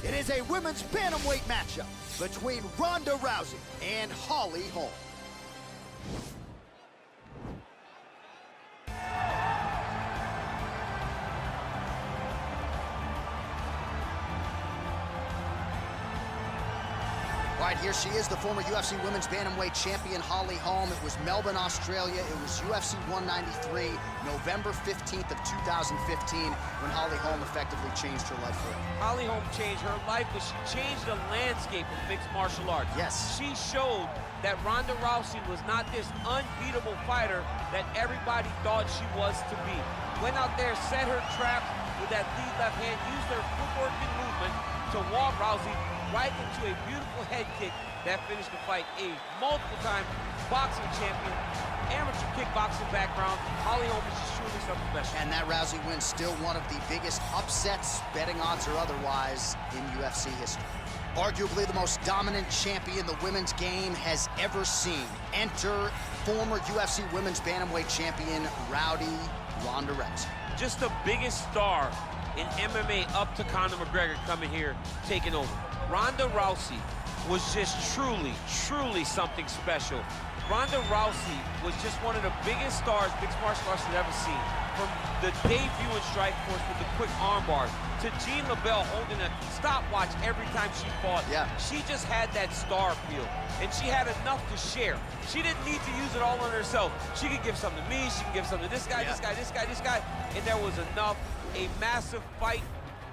It is a women's bantamweight matchup between Ronda Rousey and Holm. All right, here she is, the former UFC Women's Bantamweight Champion, Holm. It was Melbourne, Australia. It was UFC 193, November 15th of 2015, when Holm effectively changed her life forever. Holm changed her life, but she changed the landscape of mixed martial arts. Yes. She showed that Ronda Rousey was not this unbeatable fighter that everybody thought she was to be. Went out there, set her trap with that lead left hand, used her footwork and movement to walk Rousey right into a beautiful head kick that finished the fight. A multiple-time boxing champion, amateur kickboxing background. Holm is just truly something special. And that Rousey win still one of the biggest upsets, betting odds or otherwise, in UFC history. Arguably the most dominant champion the women's game has ever seen. Enter former UFC Women's Bantamweight Champion, Ronda Rousey. Just the biggest star in MMA up to Conor McGregor coming here, taking over. Ronda Rousey was just truly something special. Ronda Rousey was just one of the biggest stars mixed martial arts has ever seen. From the debut in Strikeforce with the quick arm bars, to Jean LaBelle holding a stopwatch every time she fought. Yeah. She just had that star appeal, and she had enough to share. She didn't need to use it all on herself. She could give something to me, she could give something to this guy, this guy, and there was enough. A massive fight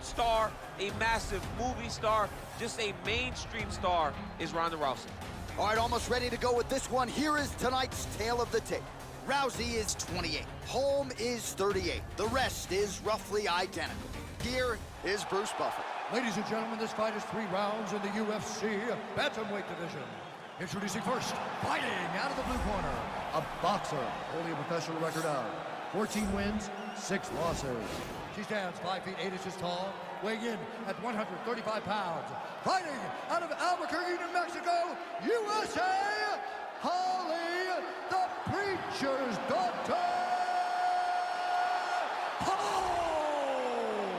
star, a massive movie star, just a mainstream star is Ronda Rousey. All right, almost ready to go with this one. Here is tonight's tale of the tape. Rousey is 28, Holm is 38. The rest is roughly identical. Here is Bruce Buffer. Ladies and gentlemen, this fight is 3 rounds in the UFC Bantamweight division. Introducing first, fighting out of the blue corner, a boxer holding a professional record of 14 wins, 6 losses. She stands 5 feet 8 inches tall, weighing in at 135 pounds. Fighting out of Albuquerque, New Mexico, USA, Holly, the Preacher's Daughter, Holm!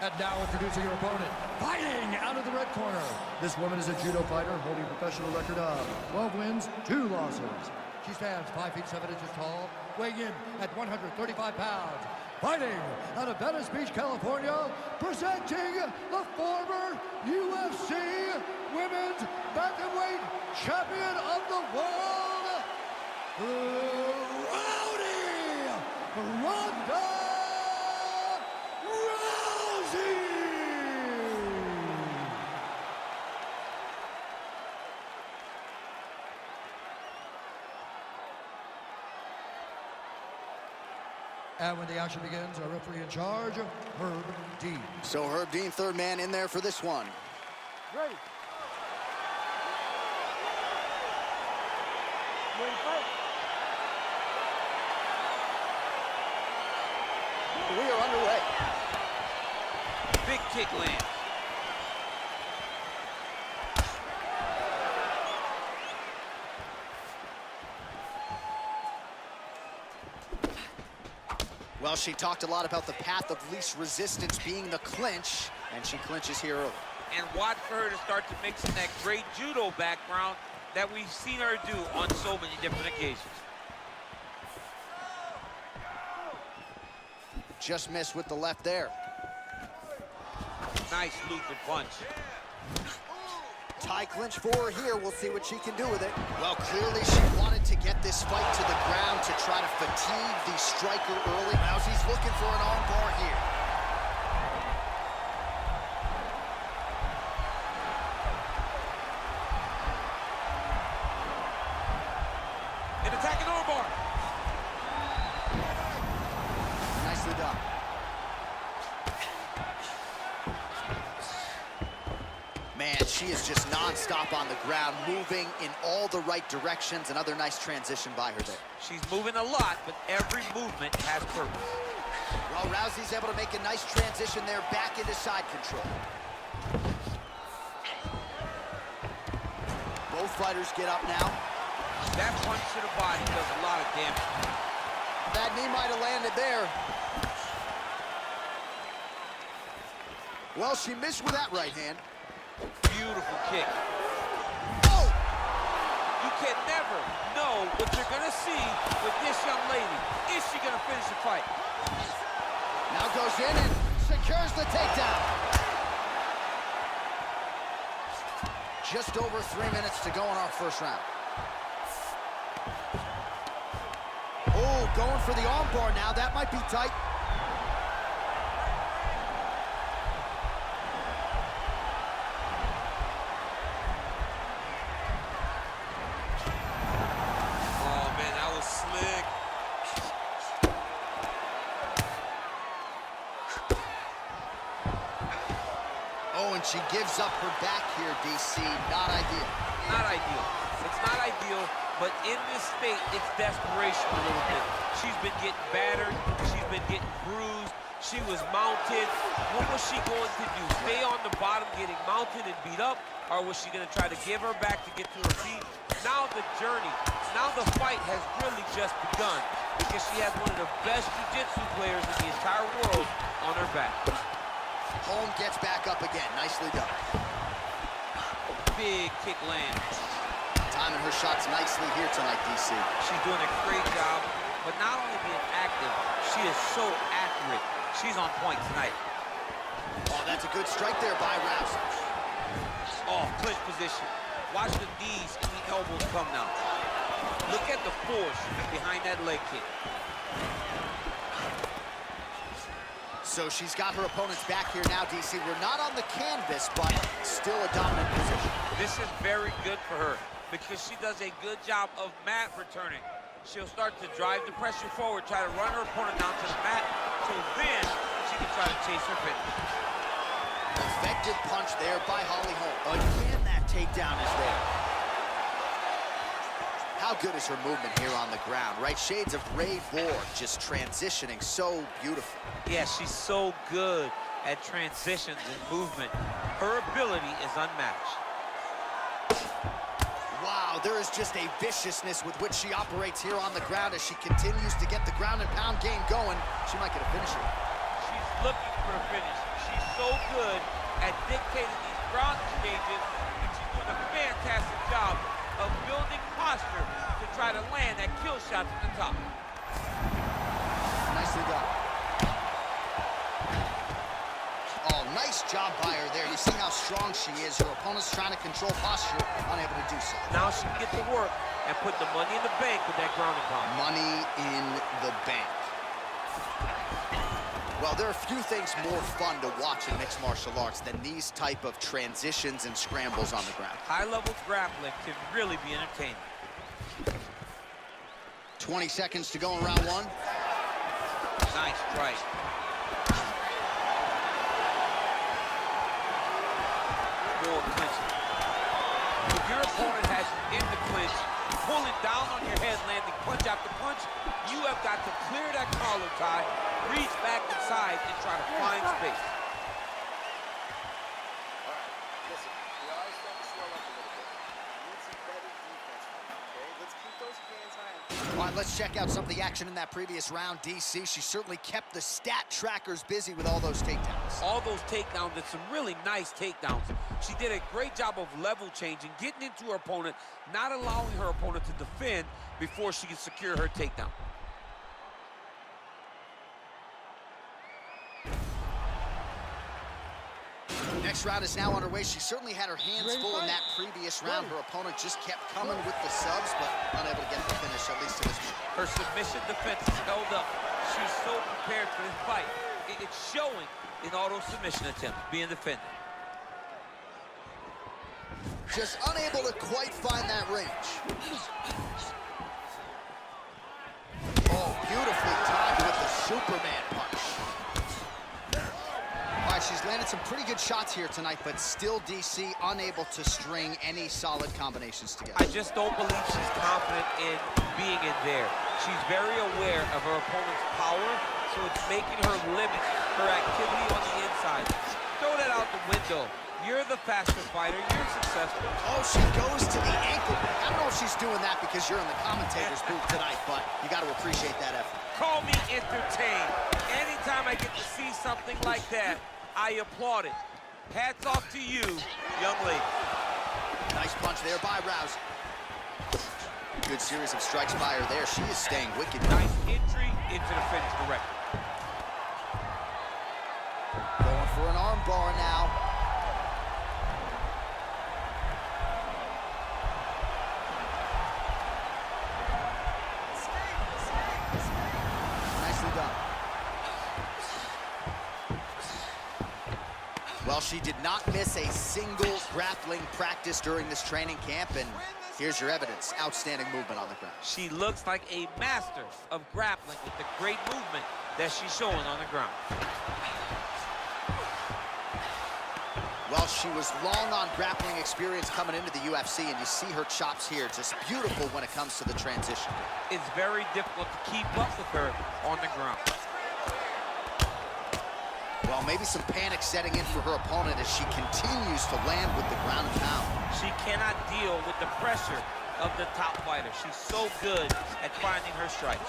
And now introducing your opponent, fighting out of the red corner. This woman is a judo fighter holding a professional record of 12 wins, 2 losses. She stands 5 feet 7 inches tall, weighing in at 135 pounds. Fighting out of Venice Beach, California, presenting the former UFC Women's Bantamweight Champion of the World, Rowdy Ronda Rousey! And when the action begins, our referee in charge, Herb Dean. So Herb Dean, third man in there for this one. Ready. Ready to fight. We are underway. Big kick land. Well, she talked a lot about the path of least resistance being the clinch, and she clinches here early. And watch for her to start to mix in that great judo background that we've seen her do on so many different occasions. Just missed with the left there. Nice loop and punch. Tie clinch for her here. We'll see what she can do with it. Well, clearly she wanted to get this fight to the ground to try to fatigue the striker early. Rousey's looking for an arm bar here. An attacking arm bar. Nicely done. Man, she is just non-stop on the ground, moving in all the right directions. Another nice transition by her there. She's moving a lot, but every movement has purpose. Well, Rousey's able to make a nice transition there, back into side control. Both fighters get up now. That punch to the body does a lot of damage. That That knee might have landed there. Well, she missed with that right hand. Beautiful kick. Oh! You can never know what you're gonna see with this young lady. Is she gonna finish the fight? Now goes in and secures the takedown. Just over 3 minutes to go in our first round. Oh, going for the armbar now. That might be tight. Oh, man, that was slick. Oh, and she gives up her back here, DC. Not ideal. Not ideal. It's not ideal, but in this state, it's desperation a little bit. She's been getting battered. She's been getting bruised. She was mounted. What was she going to do? Stay on the bottom getting mounted and beat up? Or was she going to try to give her back to get to her feet? Now the journey, now the fight has really just begun because she has one of the best jiu-jitsu players in the entire world on her back. Holm gets back up again. Nicely done. Big kick lands. Timing her shots nicely here tonight, DC. She's doing a great job, but not only being active, she is so accurate. She's on point tonight. Oh, that's a good strike there by Rousey. Oh, clinch position. Watch the knees and the elbows come now. Look at the force behind that leg kick. So she's got her opponent's back here now, DC. We're not on the canvas, but still a dominant position. This is very good for her because she does a good job of mat returning. She'll start to drive the pressure forward, try to run her opponent down to the mat, so then she can try to chase her finish. Effective punch there by Holly Holm. Again, that takedown is there. How good is her movement here on the ground, right? Shades of Ray Borg, just transitioning so beautiful. Yeah, she's so good at transitions and movement. Her ability is unmatched. Wow, there is just a viciousness with which she operates here on the ground as she continues to get the ground and pound game going. She might get a finisher. She's looking for a finish. She's so good at dictating these ground exchanges, and she's doing a fantastic job of building posture to try to land that kill shot from the top. Nicely done. Oh, nice job by her there. You see how strong she is. Her opponent's trying to control posture, unable to do so. Now she can get to work and put the money in the bank with that ground and pound. Money in the bank. Well, there are few things more fun to watch in mixed martial arts than these type of transitions and scrambles on the ground. High-level grappling can really be entertaining. 20 seconds to go in round one. Nice strike. More clinching. If your opponent has you in the clinch, pulling down on your head, landing punch after punch, you have got to clear that collar tie, reach back inside, and try to find space. Listen, we are starting to slow up a little bit. We need some better defense from you, okay? Let's keep those hands high. All right, let's check out some of the action in that previous round, DC. She certainly kept the stat trackers busy with all those takedowns. All those takedowns, and some really nice takedowns. She did a great job of level changing, getting into her opponent, not allowing her opponent to defend before she can secure her takedown. Next round is now underway. She certainly had her hands full in that previous round. Her opponent just kept coming with the subs, but unable to get the finish, at least to this point. Her submission defense is held up. She's so prepared for this fight. It's showing in all those submission attempts being defended. Just unable to quite find that range. Oh, beautifully timed with the Superman punch. All right, she's landed some pretty good shots here tonight, but still, DC, unable to string any solid combinations together. I just don't believe she's confident in being in there. She's very aware of her opponent's power, so it's making her limit her activity on the inside. Throw that out the window. You're the faster fighter. You're successful. Oh, she goes to the ankle. I don't know if she's doing that because you're in the commentator's booth tonight, but you got to appreciate that effort. Call me entertained. Anytime I get to see something like that, I applaud it. Hats off to you, young lady. Nice punch there by Rousey. Good series of strikes by her there. She is staying wicked. Nice entry into the finish, correct. Going for an arm bar now. Nicely done. Well, she did not miss a single grappling practice during this training camp, and here's your evidence. Outstanding movement on the ground. She looks like a master of grappling with the great movement that she's showing on the ground. Well, she was long on grappling experience coming into the UFC, and you see her chops here, just beautiful when it comes to the transition. It's very difficult to keep up with her on the ground. Well, maybe some panic setting in for her opponent as she continues to land with the ground and pound. She cannot deal with the pressure of the top fighter. She's so good at finding her strikes.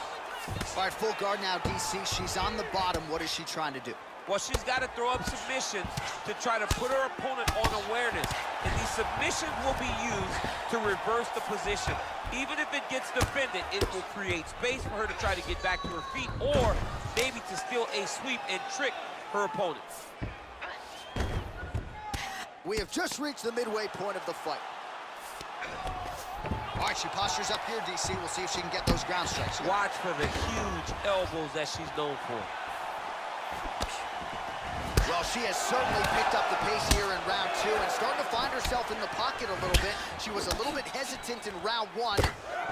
All right, full guard now, DC. She's on the bottom. What is she trying to do? Well, she's got to throw up submissions to try to put her opponent on awareness. And these submissions will be used to reverse the position. Even if it gets defended, it will create space for her to try to get back to her feet, or maybe to steal a sweep and trick her opponent. We have just reached the midway point of the fight. All right, she postures up here, DC. We'll see if she can get those ground strikes. Watch for the huge elbows that she's known for. Well, she has certainly picked up the pace here in round 2 and starting to find herself in the pocket a little bit. She was a little bit hesitant in round 1.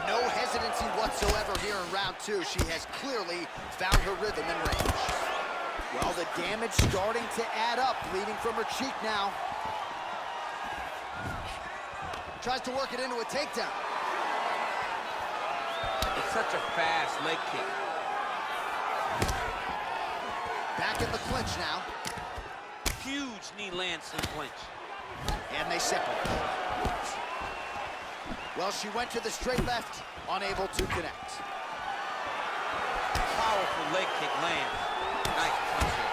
No hesitancy whatsoever here in round 2. She has clearly found her rhythm and range. Well, the damage starting to add up, bleeding from her cheek now. Tries to work it into a takedown. It's such a fast leg kick. Back in the clinch now. Huge knee lands in clinch. And they separate. Well, she went to the straight left, unable to connect. Powerful leg kick lands. Nice punch here.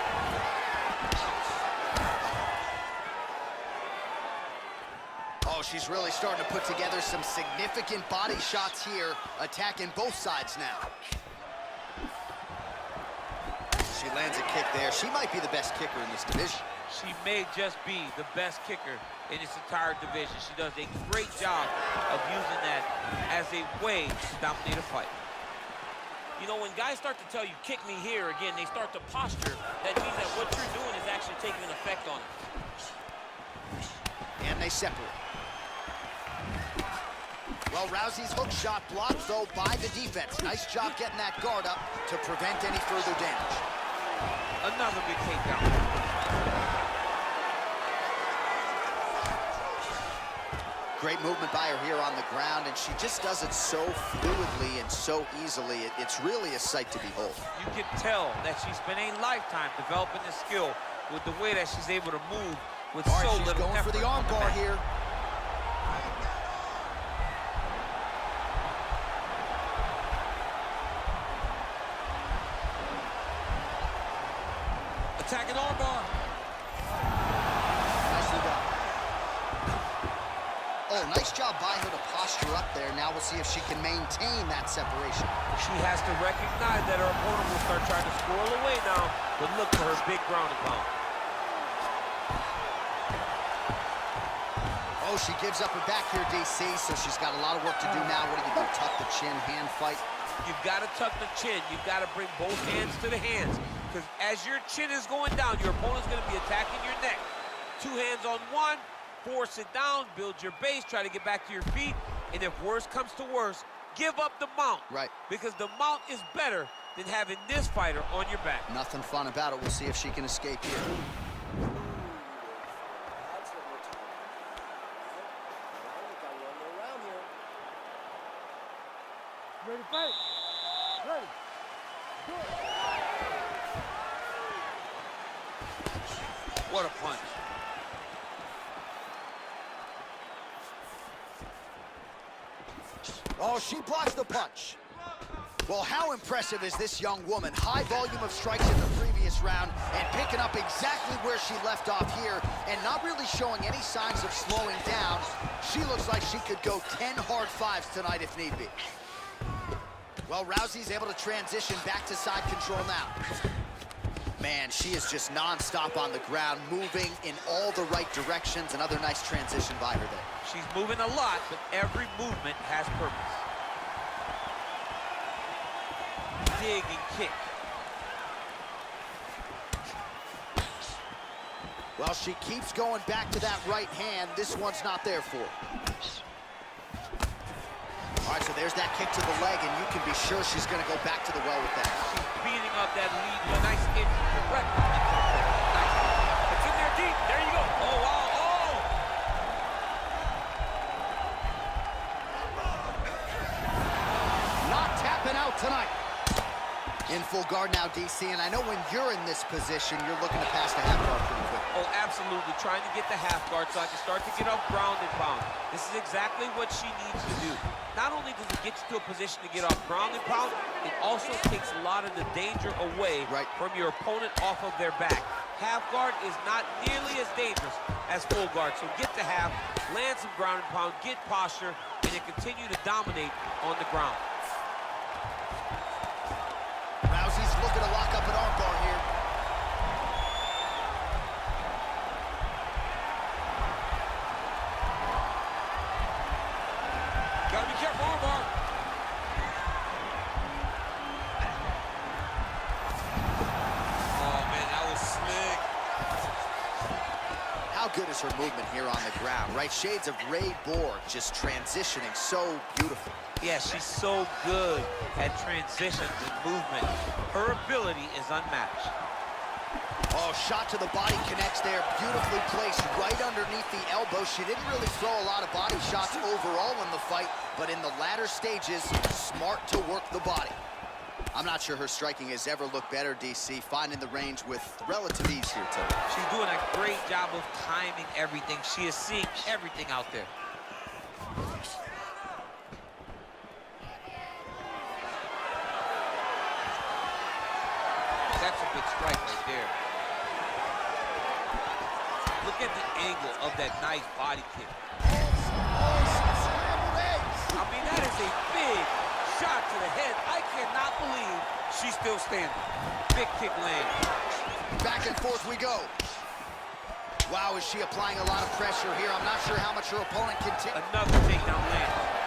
Oh, she's really starting to put together some significant body shots here, attacking both sides now. She lands a kick there. She might be the best kicker in this division. She may just be the best kicker in this entire division. She does a great job of using that as a way to dominate a fight. You know, when guys start to tell you, kick me here, again, they start to posture. That means that what you're doing is actually taking an effect on it. And they separate. Well, Rousey's hook shot blocked, though, by the defense. Nice job getting that guard up to prevent any further damage. Another big takedown. Great movement by her here on the ground, and she just does it so fluidly and so easily. It's really a sight to behold. You can tell that she spent a lifetime developing this skill with the way that she's able to move with All right, so she's little going effort. for the arm bar here. Attacking arm bar. Nicely done. Oh, nice job by her to posture up there. Now we'll see if she can maintain that separation. She has to recognize that her opponent will start trying to squirrel away now, but look for her big ground and pound. Oh, she gives up her back here, DC, so she's got a lot of work to do now. What do you do, tuck the chin, hand fight? You've got to tuck the chin. You've got to bring both hands to the hands. Because as your chin is going down, your opponent's going to be attacking your neck. 2 hands on one, force it down, build your base, try to get back to your feet. And if worse comes to worse, give up the mount. Right. Because the mount is better than having this fighter on your back. Nothing fun about it. We'll see if she can escape here. That's what we're talking about. Now you got one more round here. Ready to fight? Ready. What a punch. Oh, she blocks the punch. Well, how impressive is this young woman? High volume of strikes in the previous this round and picking up exactly where she left off here and not really showing any signs of slowing down. She looks like she could go 10 hard fives tonight if need be. Well, Rousey's able to transition back to side control now. Man, she is just non-stop on the ground, moving in all the right directions. Another nice transition by her there. She's moving a lot, but every movement has purpose. Dig and kick. Well, she keeps going back to that right hand. This one's not there for her. All right, so there's that kick to the leg, and you can be sure she's going to go back to the well with that. She's beating up that lead with a nice hit direct. Nice. It's in there deep. There you go. Oh, wow. Oh! Not tapping out tonight. In full guard now, DC, and I know when you're in this position, you're looking to pass the half guard pretty quick. Oh, absolutely. Trying to get the half guard so I can start to get up ground and pound. This is exactly what she needs to do. Not only does it get you to a position to get off ground and pound, it also takes a lot of the danger away from your opponent off of their back. Half guard is not nearly as dangerous as full guard, so get the half, land some ground and pound, get posture, and then continue to dominate on the ground. Rousey's looking to lock up an armbar here. Gotta be careful, armbar. Oh, man, that was slick. How good is her movement here on the ground, right? Shades of Ray Borg, just transitioning so beautiful. Yeah, she's so good at transitions and movement. Her ability is unmatched. Oh, shot to the body connects there. Beautifully placed right underneath the elbow. She didn't really throw a lot of body shots overall in the fight, but in the latter stages, smart to work the body. I'm not sure her striking has ever looked better, DC, finding the range with relative ease here today. She's doing a great job of timing everything. She is seeing everything out there. That's a good strike right there. Look at the angle of that nice body kick. I mean, that is a big shot to the head. I cannot believe she's still standing. Big kick land. Back and forth we go. Wow, is she applying a lot of pressure here? I'm not sure how much her opponent can take. Another takedown land.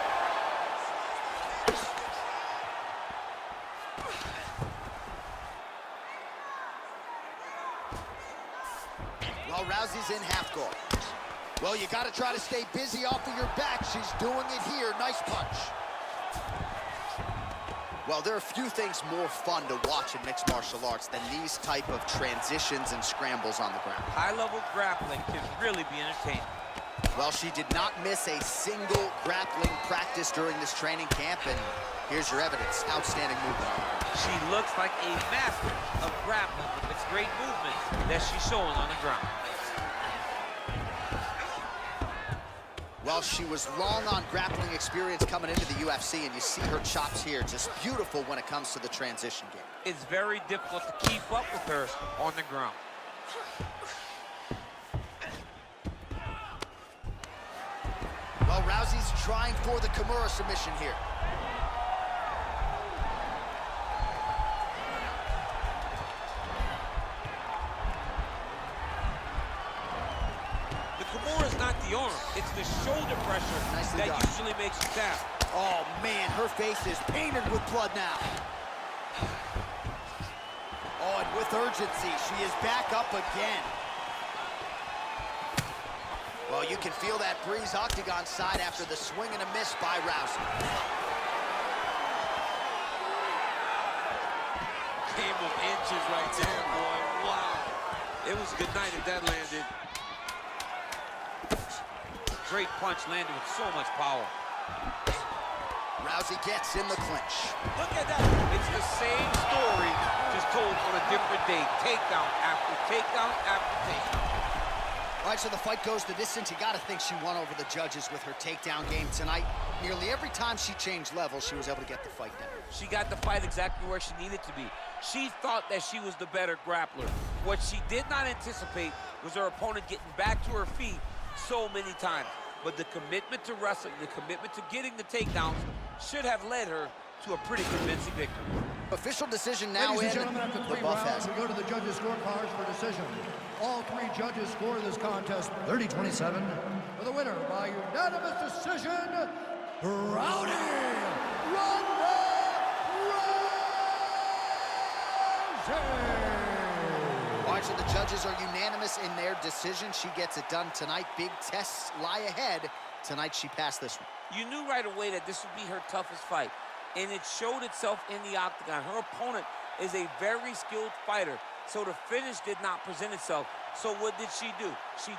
Well, Rousey's in half guard. Well, you got to try to stay busy off of your back. She's doing it here. Nice punch. Well, there are few things more fun to watch in mixed martial arts than these type of transitions and scrambles on the ground. High-level grappling can really be entertaining. Well, she did not miss a single grappling practice during this training camp, and here's your evidence. Outstanding movement. She looks like a master of grappling with the great movement that she's showing on the ground. Well, she was long on grappling experience coming into the UFC, and you see her chops here, just beautiful when it comes to the transition game. It's very difficult to keep up with her on the ground. Well, Rousey's trying for the Kimura submission here. Kimura's not the arm, it's the shoulder pressure that usually makes you tap. Oh man, her face is painted with blood now. Oh, and with urgency, she is back up again. Well, you can feel that breeze octagon side after the swing and a miss by Rousey. Game of inches right there, boy. Wow. It was a good night if that landed. Great punch landed with so much power. Rousey gets in the clinch. Look at that. It's the same story, just told on a different day. Takedown after takedown after takedown. All right, so the fight goes the distance. You got to think she won over the judges with her takedown game tonight. Nearly every time she changed levels, she was able to get the fight down. She got the fight exactly where she needed to be. She thought that she was the better grappler. What she did not anticipate was her opponent getting back to her feet so many times. But the commitment to wrestling, the commitment to getting the takedowns should have led her to a pretty convincing victory. Official decision now. Ladies and gentlemen, after the 3 buff rounds, has. we go to the judges' scorecards for decision. All 3 judges score this contest 30-27. For the winner by unanimous decision, Ronda Rousey! All right, so the judges are unanimous in their decision. She gets it done tonight. Big tests lie ahead. Tonight, she passed this one. You knew right away that this would be her toughest fight, and it showed itself in the octagon. Her opponent is a very skilled fighter, so the finish did not present itself. So what did she do? She